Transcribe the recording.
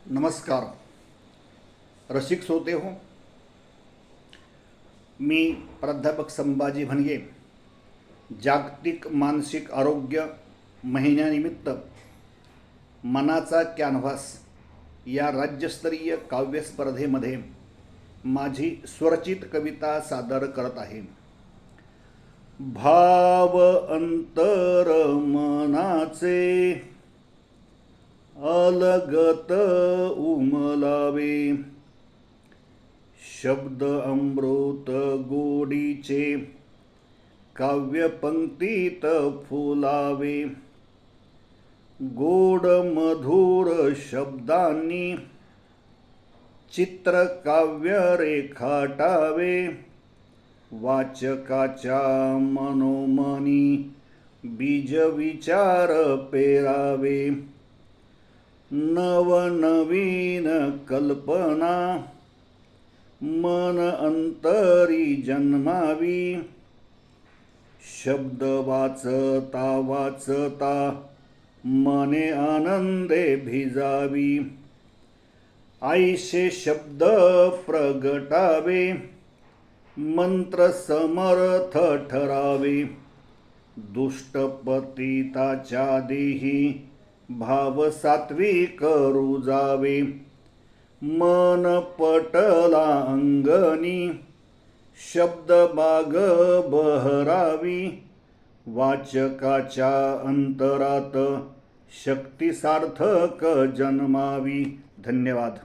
नमस्कार रसिक श्रोते हो. मी प्राध्यापक संभाजी भणगे जागतिक मानसिक आरोग्य महिन्यानिमित्त मनाचा कॅनव्हास या राज्यस्तरीय काव्य स्पर्धेमध्ये माझी स्वरचित कविता सादर करत आहे. भाव अंतर मनाचे अलगत उमलावे, शब्द अमृत गोडीचे काव्यपंक्तीत फुलावे. गोड मधुर शब्दांनी चित्रकाव्य रेखाटावे, वाचकाच्या मनोमनी बीज विचार पेरावे. नवनवीन कल्पना मन अंतरी जन्मावी, शब्द वाचता वाचता मने आनंदे भिजावी. आईशे शब्द प्रगटावे, मंत्र समर्थ ठरावे. दुष्टपतिताच्या देही भाव सात्विक रुजावे. मन पटला अंगणी शब्द बाग बहरावी. वाचकाच्या अंतरात शक्ती सार्थक जन्मावी. धन्यवाद.